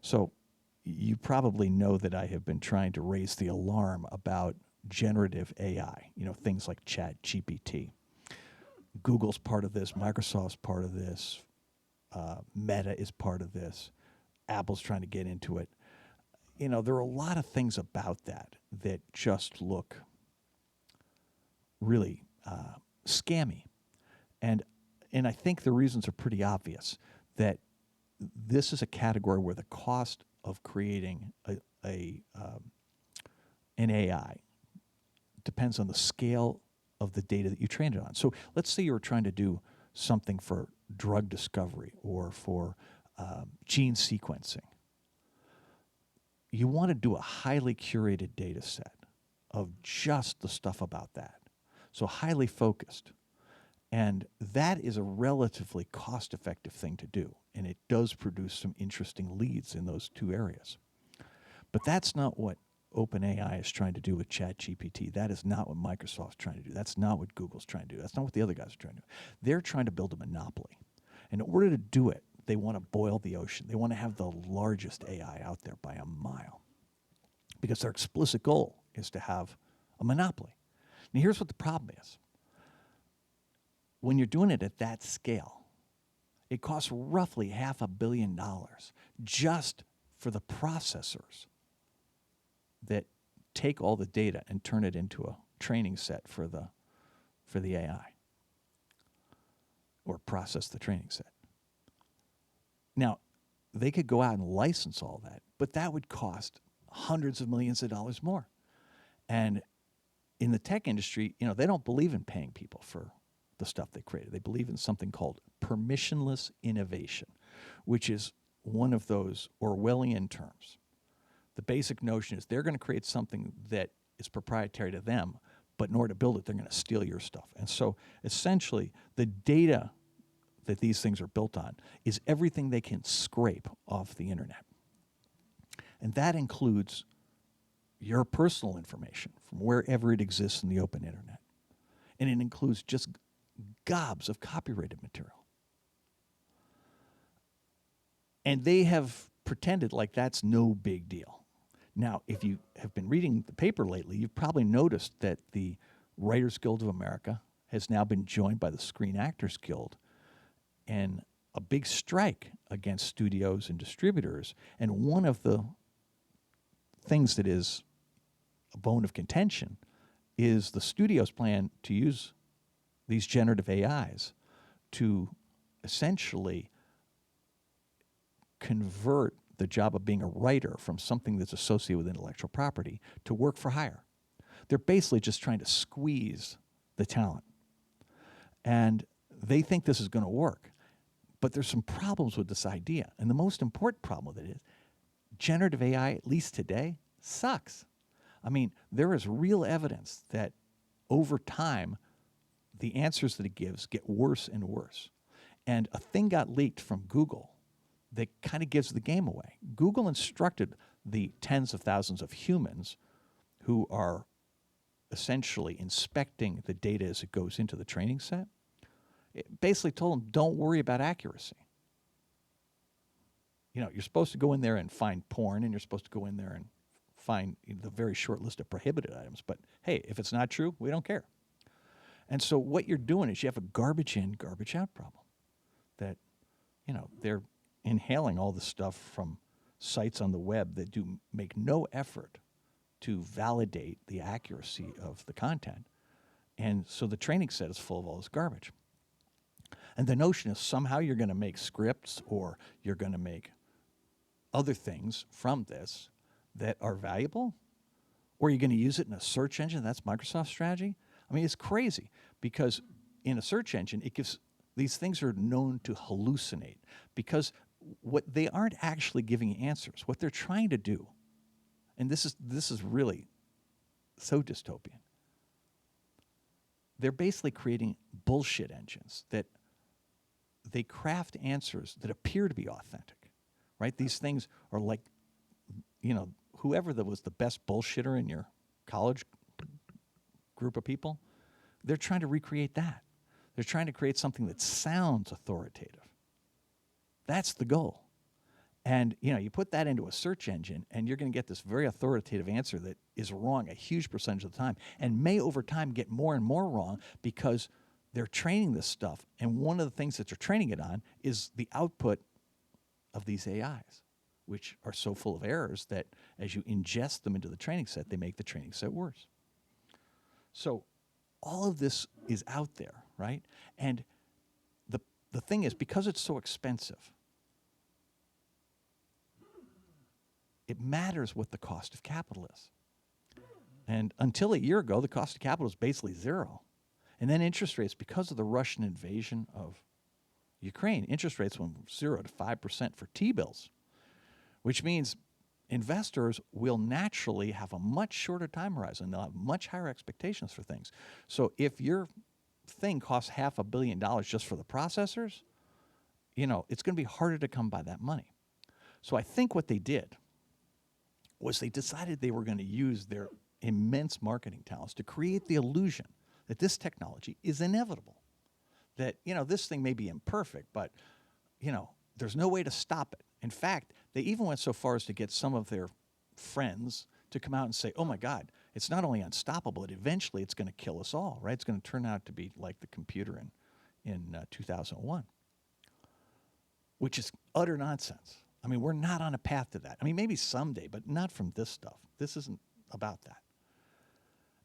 So you probably know that I have been trying to raise the alarm about generative AI, things like Chat GPT. Google's part of this, Microsoft's part of this, Meta is part of this, Apple's trying to get into it. There are a lot of things about that that just look really scammy. And I think the reasons are pretty obvious, that this is a category where the cost of creating an AI depends on the scale of the data that you train it on. So let's say you're trying to do something for drug discovery or for gene sequencing. You want to do a highly curated data set of just the stuff about that. So highly focused. And that is a relatively cost-effective thing to do. And it does produce some interesting leads in those two areas. But that's not what OpenAI is trying to do with ChatGPT. That is not what Microsoft's trying to do. That's not what Google's trying to do. That's not what the other guys are trying to do. They're trying to build a monopoly. In order to do it, they want to boil the ocean. They want to have the largest AI out there by a mile, because their explicit goal is to have a monopoly. Now, here's what the problem is. When you're doing it at that scale, it costs roughly $500 million just for the processors that take all the data and turn it into a training set for the AI, or process the training set. Now, they could go out and license all that, but that would cost hundreds of millions of dollars more. And in the tech industry, they don't believe in paying people for the stuff they created. They believe in something called permissionless innovation, which is one of those Orwellian terms. The basic notion is they're going to create something that is proprietary to them, but in order to build it, they're going to steal your stuff. And so essentially, the data that these things are built on is everything they can scrape off the internet. And that includes your personal information from wherever it exists in the open internet. And it includes just gobs of copyrighted material. And they have pretended like that's no big deal. Now, if you have been reading the paper lately, you've probably noticed that the Writers Guild of America has now been joined by the Screen Actors Guild in a big strike against studios and distributors. And one of the things that is a bone of contention is the studio's plan to use these generative AIs to essentially convert the job of being a writer from something that's associated with intellectual property to work for hire. They're basically just trying to squeeze the talent. And they think this is going to work. But there's some problems with this idea. And the most important problem with it is generative AI, at least today, sucks. I mean, there is real evidence that over time, the answers that it gives get worse and worse. And a thing got leaked from Google that kind of gives the game away. Google instructed the tens of thousands of humans who are essentially inspecting the data as it goes into the training set. It basically told them, don't worry about accuracy. You're supposed to go in there and find porn, and you're supposed to go in there and find the very short list of prohibited items. But hey, if it's not true, we don't care. And so what you're doing is you have a garbage in, garbage out problem. That, they're inhaling all the stuff from sites on the web that do make no effort to validate the accuracy of the content. And so the training set is full of all this garbage. And the notion is somehow you're going to make scripts or you're going to make other things from this that are valuable, or you're going to use it in a search engine. That's Microsoft's strategy. I mean, it's crazy because in a search engine, these things are known to hallucinate because what they aren't actually giving answers. What they're trying to do, and this is really so dystopian. They're basically creating bullshit engines that they craft answers that appear to be authentic, right? These things are like, whoever that was the best bullshitter in your college group of people, they're trying to recreate that. They're trying to create something that sounds authoritative. That's the goal. And you put that into a search engine, and you're going to get this very authoritative answer that is wrong a huge percentage of the time, and may over time get more and more wrong because they're training this stuff. And one of the things that they're training it on is the output of these AIs, which are so full of errors that as you ingest them into the training set, they make the training set worse. So all of this is out there, right? And the thing is, because it's so expensive, it matters what the cost of capital is. And until a year ago, the cost of capital was basically zero. And then interest rates, because of the Russian invasion of Ukraine, interest rates went from 0 to 5% for T-bills, which means investors will naturally have a much shorter time horizon. They'll have much higher expectations for things. So if your thing costs $500 million just for the processors, it's going to be harder to come by that money. So I think what they did was they decided they were going to use their immense marketing talents to create the illusion that this technology is inevitable. That, this thing may be imperfect, but, there's no way to stop it. In fact, they even went so far as to get some of their friends to come out and say, oh my God, it's not only unstoppable, but eventually it's going to kill us all, right? It's going to turn out to be like the computer in 2001, which is utter nonsense. I mean, we're not on a path to that. I mean, maybe someday, but not from this stuff. This isn't about that.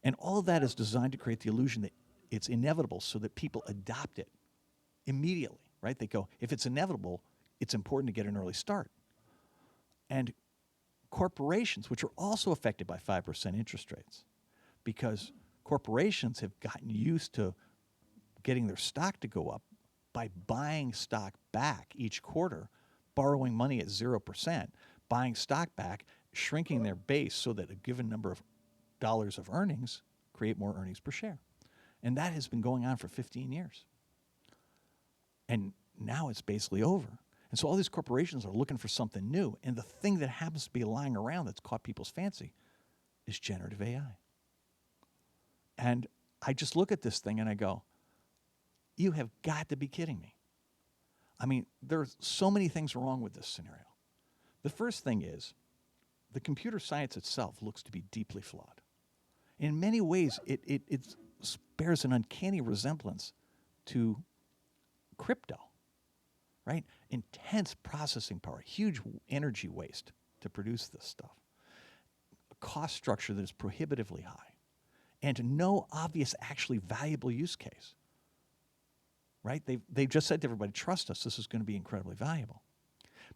And all of that is designed to create the illusion that it's inevitable so that people adopt it immediately, right? They go, if it's inevitable, it's important to get an early start. And corporations, which are also affected by 5% interest rates, because corporations have gotten used to getting their stock to go up by buying stock back each quarter, borrowing money at 0%, buying stock back, shrinking their base so that a given number of dollars of earnings create more earnings per share. And that has been going on for 15 years. And now it's basically over. And so all these corporations are looking for something new. And the thing that happens to be lying around that's caught people's fancy is generative AI. And I just look at this thing and I go, you have got to be kidding me. I mean, there's so many things wrong with this scenario. The first thing is the computer science itself looks to be deeply flawed. In many ways, it bears an uncanny resemblance to crypto, right? Intense processing power, huge energy waste to produce this stuff, a cost structure that is prohibitively high, and no obvious, actually valuable use case, right? They've just said to everybody, trust us, this is going to be incredibly valuable.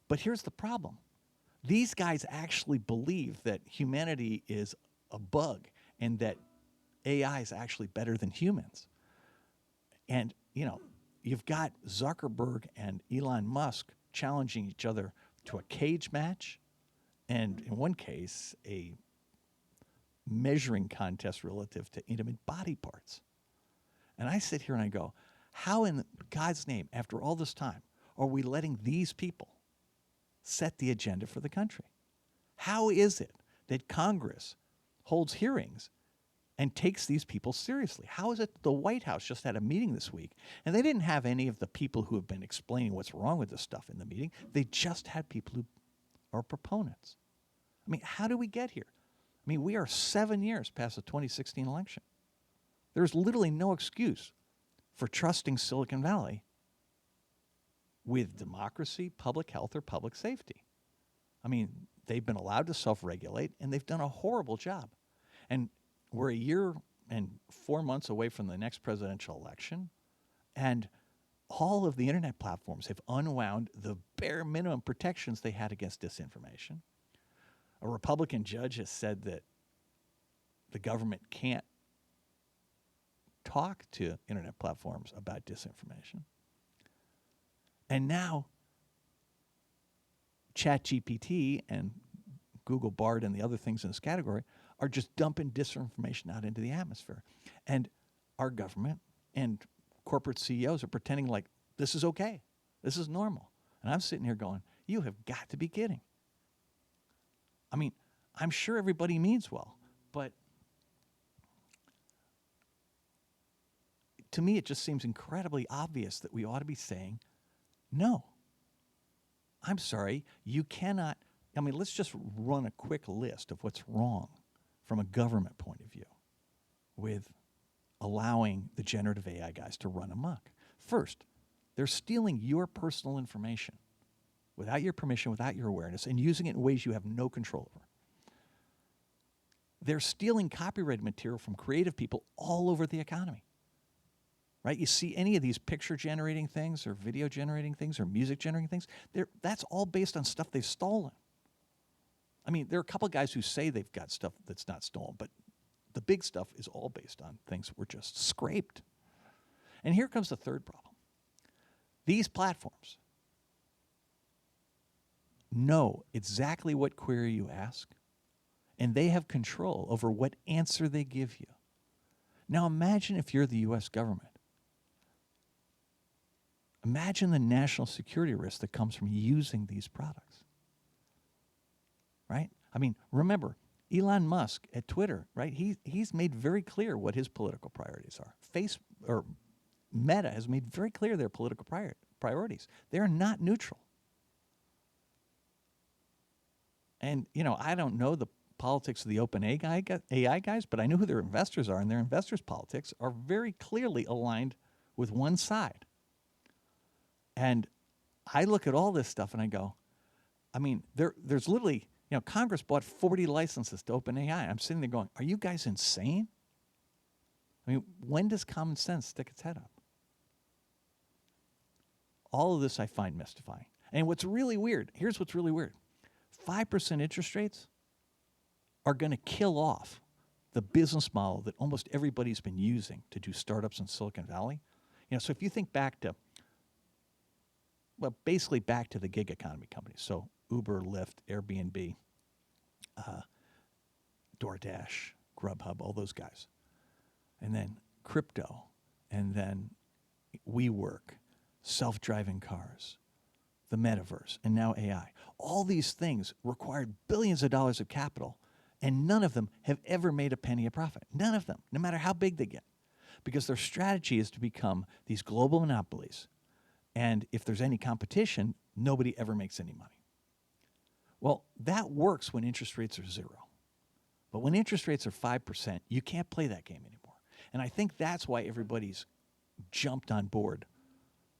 But here's the problem. These guys actually believe that humanity is a bug and that AI is actually better than humans. And, you've got Zuckerberg and Elon Musk challenging each other to a cage match, and in one case, a measuring contest relative to intimate body parts. And I sit here and I go, how in God's name, after all this time, are we letting these people set the agenda for the country? How is it that Congress holds hearings and takes these people seriously? How is it that the White House just had a meeting this week, and they didn't have any of the people who have been explaining what's wrong with this stuff in the meeting? They just had people who are proponents. I mean, how do we get here? I mean, we are 7 years past the 2016 election. There's literally no excuse for trusting Silicon Valley with democracy, public health, or public safety. I mean, they've been allowed to self-regulate, and they've done a horrible job. And we're a year and 4 months away from the next presidential election, and all of the internet platforms have unwound the bare minimum protections they had against disinformation. A Republican judge has said that the government can't talk to internet platforms about disinformation. And now ChatGPT and Google Bard and the other things in this category are just dumping disinformation out into the atmosphere. And our government and corporate CEOs are pretending like this is okay. This is normal. And I'm sitting here going, you have got to be kidding. I mean, I'm sure everybody means well, but to me it just seems incredibly obvious that we ought to be saying no. I'm sorry, you cannot. I mean, let's just run a quick list of what's wrong from a government point of view with allowing the generative AI guys to run amok. First, they're stealing your personal information without your permission, without your awareness, and using it in ways you have no control over. They're stealing copyrighted material from creative people all over the economy. Right? You see any of these picture generating things or video generating things or music generating things, that's all based on stuff they've stolen. I mean, there are a couple of guys who say they've got stuff that's not stolen, but the big stuff is all based on things that were just scraped. And here comes the third problem. These platforms know exactly what query you ask, and they have control over what answer they give you. Now imagine if you're the U.S. government. Imagine the national security risk that comes from using these products. Right? I mean, remember, Elon Musk at Twitter, right? He's made very clear what his political priorities are. Meta has made very clear their political priorities. They're not neutral. And, I don't know the politics of the open AI guys, but I know who their investors are, and their investors' politics are very clearly aligned with one side. And I look at all this stuff and I go, I mean, there's literally, Congress bought 40 licenses to OpenAI. I'm sitting there going, are you guys insane? I mean, when does common sense stick its head up? All of this I find mystifying. And what's really weird, here's what's really weird. 5% interest rates are going to kill off the business model that almost everybody's been using to do startups in Silicon Valley. So if you think back to, basically back to the gig economy companies. So Uber, Lyft, Airbnb, DoorDash, Grubhub, all those guys. And then crypto, and then WeWork, self-driving cars, the metaverse, and now AI. All these things required billions of dollars of capital, and none of them have ever made a penny of profit. None of them, no matter how big they get. Because their strategy is to become these global monopolies. And if there's any competition, nobody ever makes any money. Well, that works when interest rates are 0. But when interest rates are 5%, you can't play that game anymore. And I think that's why everybody's jumped on board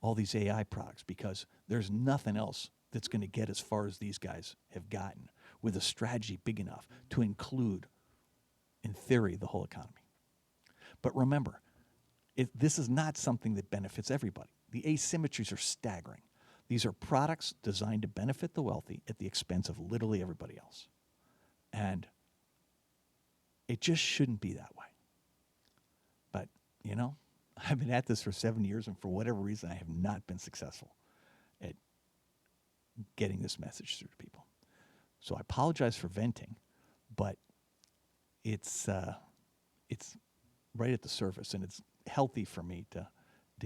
all these AI products, because there's nothing else that's going to get as far as these guys have gotten with a strategy big enough to include, in theory, the whole economy. But remember, this is not something that benefits everybody. The asymmetries are staggering. These are products designed to benefit the wealthy at the expense of literally everybody else. And it just shouldn't be that way. But, I've been at this for 7 years, and for whatever reason, I have not been successful at getting this message through to people. So I apologize for venting, but it's right at the surface, and it's healthy for me to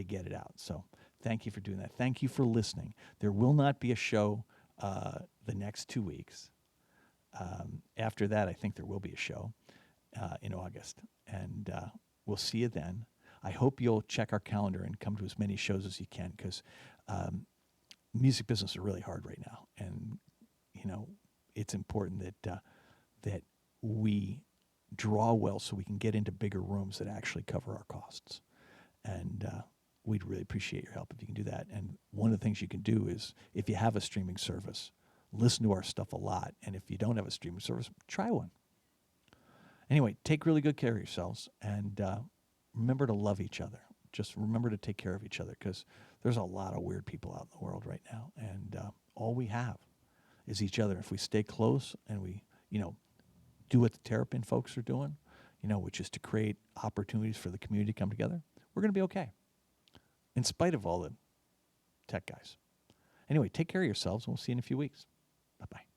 get it out. So thank you for doing that. Thank you for listening. There will not be a show the next 2 weeks. After that, I think there will be a show in August, and we'll see you then. I hope you'll check our calendar and come to as many shows as you can, because music business is really hard right now, and it's important that we draw well so we can get into bigger rooms that actually cover our costs. And we'd really appreciate your help if you can do that. And one of the things you can do is, if you have a streaming service, listen to our stuff a lot. And if you don't have a streaming service, try one. Anyway, take really good care of yourselves, and remember to love each other. Just remember to take care of each other, because there's a lot of weird people out in the world right now. And all we have is each other. If we stay close and we, do what the Terrapin folks are doing, which is to create opportunities for the community to come together, we're going to be okay, in spite of all the tech guys. Anyway, take care of yourselves, and we'll see you in a few weeks. Bye-bye.